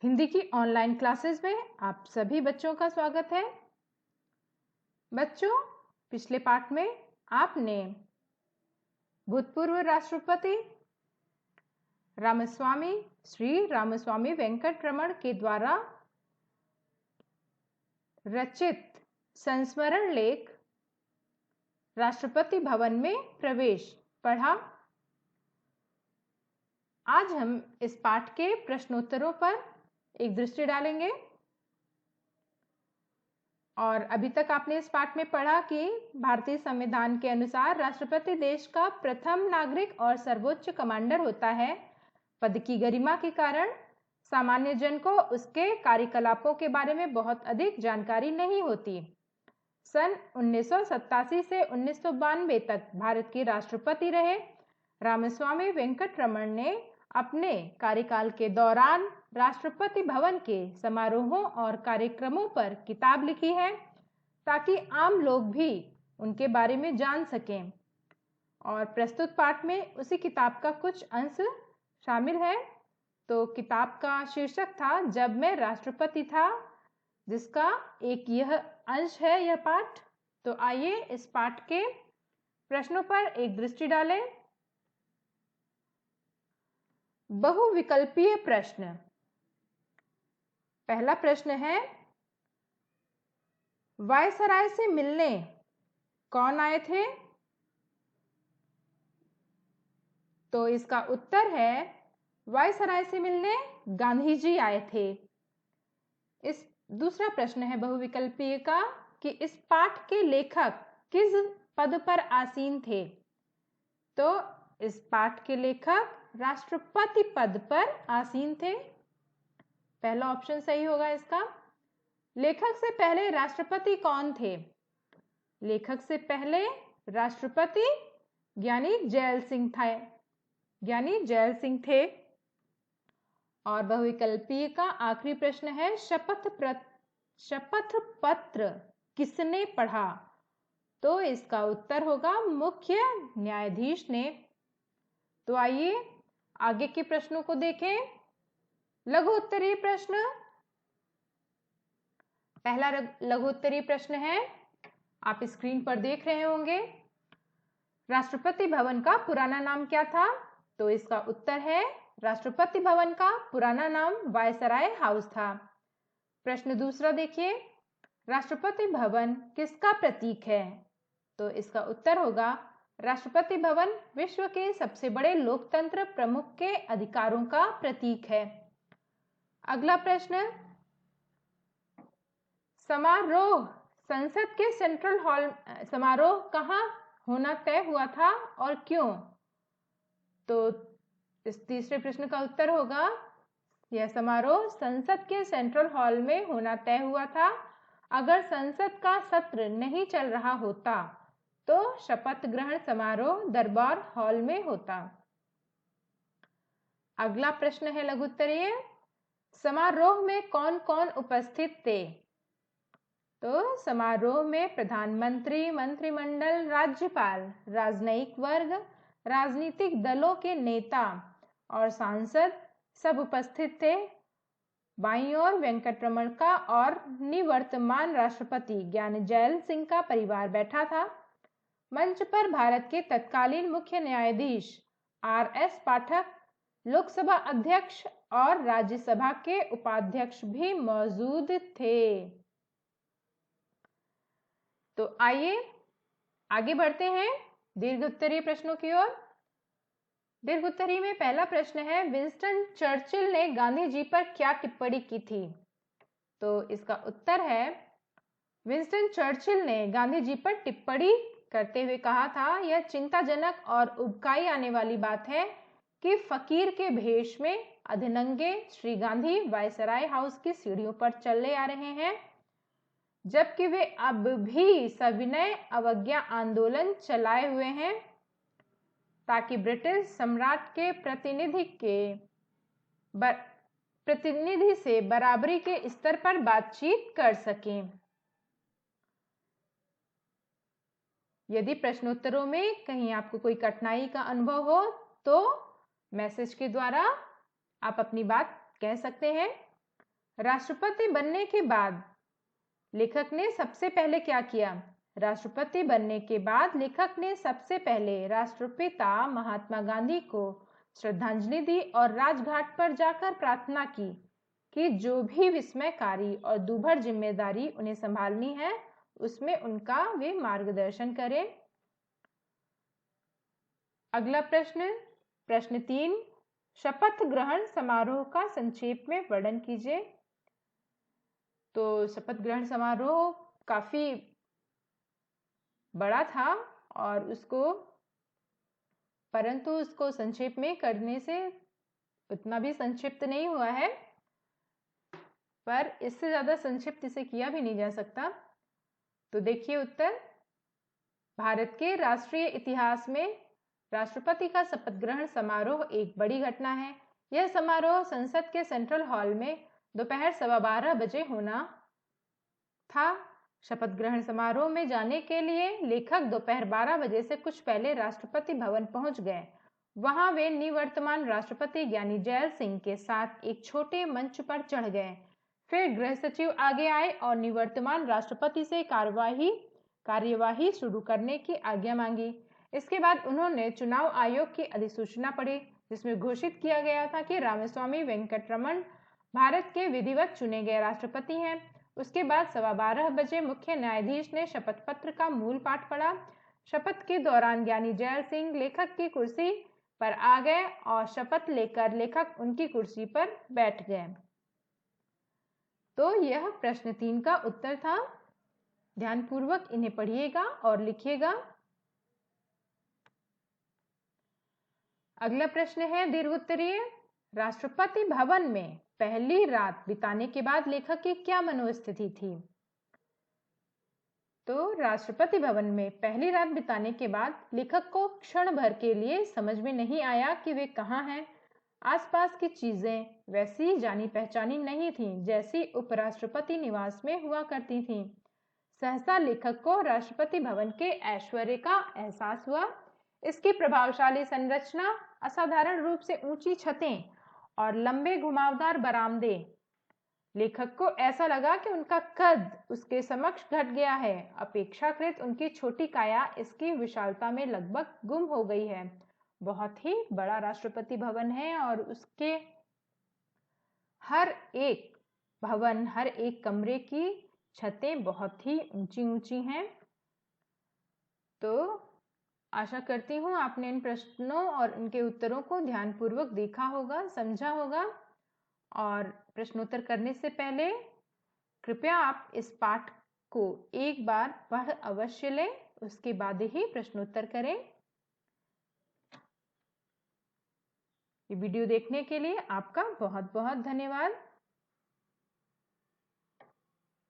हिंदी की online classes में आप सभी बच्चों का स्वागत है। बच्चों, पिछले पाठ में आपने भूतपूर्व राष्ट्रपति श्री रामस्वामी वेंकटरमण के द्वारा रचित संस्मरण लेख राष्ट्रपति भवन में प्रवेश पढ़ा। आज हम इस पाठ के प्रश्नोत्तरों पर एक दृष्टि डालेंगे। और अभी तक आपने इस पाठ में पढ़ा कि भारतीय संविधान के अनुसार राष्ट्रपति देश का प्रथम नागरिक और सर्वोच्च कमांडर होता है। पद की गरिमा के कारण सामान्य जन को उसके कार्यकलापों के बारे में बहुत अधिक जानकारी नहीं होती। सन 1987 से 1992 तक भारत के राष्ट्रपति रहे रामस्वामी वेंकटरमण ने अपने कार्यकाल के दौरान राष्ट्रपति भवन के समारोहों और कार्यक्रमों पर किताब लिखी है ताकि आम लोग भी उनके बारे में जान सकें। और प्रस्तुत पाठ में उसी किताब का कुछ अंश शामिल है। तो किताब का शीर्षक था जब मैं राष्ट्रपति था, जिसका एक यह अंश है यह पाठ। तो आइए इस पाठ के प्रश्नों पर एक दृष्टि डालें। बहुविकल्पीय प्रश्न। पहला प्रश्न है, वायसराय से मिलने कौन आए थे? तो इसका उत्तर है वायसराय से मिलने गांधी जी आए थे। इस दूसरा प्रश्न है बहुविकल्पीय का कि इस पाठ के लेखक किस पद पर आसीन थे? तो इस पाठ के लेखक राष्ट्रपति पद पर आसीन थे। पहला ऑप्शन सही होगा इसका। लेखक से पहले राष्ट्रपति कौन थे? लेखक से पहले राष्ट्रपति ज्ञानी जैल सिंह थे। और बहुविकल्पीय का आखिरी प्रश्न है, शपथ पत्र किसने पढ़ा? तो इसका उत्तर होगा मुख्य न्यायाधीश ने। तो आइए आगे के प्रश्नों को देखें। लघु उत्तरीय प्रश्न। पहला लघु उत्तरीय प्रश्न है, आप स्क्रीन पर देख रहे होंगे। राष्ट्रपति भवन का पुराना नाम क्या था? तो इसका उत्तर है राष्ट्रपति भवन का पुराना नाम वायसराय हाउस था। प्रश्न दूसरा देखिए, राष्ट्रपति भवन किसका प्रतीक है? तो इसका उत्तर होगा राष्ट्रपति भवन विश्व के सबसे बड़े लोकतंत्र प्रमुख के अधिकारों का प्रतीक है। अगला प्रश्न, समारोह संसद के सेंट्रल हॉल समारोह कहाँ होना तय हुआ था और क्यों? तो इस तीसरे प्रश्न का उत्तर होगा यह समारोह संसद के सेंट्रल हॉल में होना तय हुआ था। अगर संसद का सत्र नहीं चल रहा होता तो शपथ ग्रहण समारोह दरबार हॉल में होता। अगला प्रश्न है लघु उत्तरीय, समारोह में कौन कौन उपस्थित थे? तो समारोह में प्रधानमंत्री, मंत्रिमंडल, राज्यपाल, राजनयिक वर्ग, राजनीतिक दलों के नेता और सांसद सब उपस्थित थे। बाईं ओर वेंकटरमण का और निवर्तमान राष्ट्रपति ज्ञानी जैल सिंह का परिवार बैठा था। मंच पर भारत के तत्कालीन मुख्य न्यायाधीश RS पाठक, लोकसभा अध्यक्ष और राज्यसभा के उपाध्यक्ष भी मौजूद थे। तो आइए आगे बढ़ते हैं दीर्घ उत्तरीय प्रश्नों की ओर। दीर्घ उत्तरीय में पहला प्रश्न है, विंस्टन चर्चिल ने गांधी जी पर क्या टिप्पणी की थी? तो इसका उत्तर है विंस्टन चर्चिल ने गांधी जी पर टिप्पणी करते हुए कहा था, यह चिंताजनक और उबकाई आने वाली बात है कि फकीर के भेष में अधनंगे श्री गांधी वायसराय हाउस की सीढ़ियों पर चले आ रहे हैं, जबकि वे अब भी सविनय अवज्ञा आंदोलन चलाए हुए हैं ताकि ब्रिटिश सम्राट के प्रतिनिधि से बराबरी के स्तर पर बातचीत कर सकें। यदि प्रश्नोत्तरों में कहीं आपको कोई कठिनाई का अनुभव हो तो मैसेज के द्वारा आप अपनी बात कह सकते हैं। राष्ट्रपति बनने के बाद लेखक ने सबसे पहले क्या किया? राष्ट्रपति बनने के बाद लेखक ने सबसे पहले राष्ट्रपिता महात्मा गांधी को श्रद्धांजलि दी और राजघाट पर जाकर प्रार्थना की कि जो भी विस्मयकारी और दूभर जिम्मेदारी उन्हें संभालनी है उसमें उनका वे मार्गदर्शन करें। अगला प्रश्न, प्रश्न 3, शपथ ग्रहण समारोह का संक्षेप में वर्णन कीजिए। तो शपथ ग्रहण समारोह काफी बड़ा था और परंतु उसको संक्षेप में करने से उतना भी संक्षिप्त नहीं हुआ है, पर इससे ज्यादा संक्षिप्त इसे किया भी नहीं जा सकता। तो देखिए उत्तर, भारत के राष्ट्रीय इतिहास में राष्ट्रपति का शपथ ग्रहण समारोह एक बड़ी घटना है। यह समारोह संसद के सेंट्रल हॉल में दोपहर 12:15 बजे होना था। शपथ ग्रहण समारोह में जाने के लिए लेखक दोपहर 12 बजे से कुछ पहले राष्ट्रपति भवन पहुंच गए। वहां वे निवर्तमान राष्ट्रपति ज्ञानी जैल सिंह के साथ एक छोटे मंच पर चढ़ गए। फिर गृह सचिव आगे आए और निवर्तमान राष्ट्रपति से कार्यवाही शुरू करने की आज्ञा मांगी। इसके बाद उन्होंने चुनाव आयोग की अधिसूचना पढ़ी, जिसमें घोषित किया गया था कि रामास्वामी वेंकटरमण भारत के विधिवत चुने गए राष्ट्रपति हैं। उसके बाद 12:15 बजे मुख्य न्यायाधीश ने शपथ पत्र का मूल पाठ पढ़ा। शपथ के दौरान ज्ञानी जैल सिंह लेखक की कुर्सी पर आ गए और शपथ लेकर लेखक उनकी कुर्सी पर बैठ गए। तो यह प्रश्न 3 का उत्तर था। ध्यानपूर्वक इन्हें पढ़िएगा और लिखिएगा। अगला प्रश्न है दीर्घ उत्तरीय, राष्ट्रपति भवन में पहली रात बिताने के बाद लेखक की क्या मनोस्थिति थी? तो राष्ट्रपति भवन में पहली रात बिताने के बाद लेखक को क्षण भर के लिए समझ में नहीं आया कि वे कहाँ हैं। आसपास की चीजें वैसी जानी पहचानी नहीं थीं जैसी उपराष्ट्रपति निवास में हुआ करती थीं। सहसा लेखक को राष्ट्रपति भवन के ऐश्वर्य का एहसास हुआ। इसकी प्रभावशाली संरचना, असाधारण रूप से ऊंची छतें और लंबे घुमावदार बरामदे, लेखक को ऐसा लगा कि उनका कद उसके समक्ष घट गया है। अपेक्षाकृत उनकी छोटी काया इसकी विशालता में लगभग गुम हो गई है। बहुत ही बड़ा राष्ट्रपति भवन है और उसके हर एक कमरे की छतें बहुत ही ऊंची ऊंची हैं। तो आशा करती हूँ आपने इन प्रश्नों और इनके उत्तरों को ध्यानपूर्वक देखा होगा, समझा होगा। और प्रश्नोत्तर करने से पहले कृपया आप इस पाठ को एक बार पढ़ अवश्य लें, उसके बाद ही प्रश्नोत्तर करें। ये वीडियो देखने के लिए आपका बहुत बहुत धन्यवाद।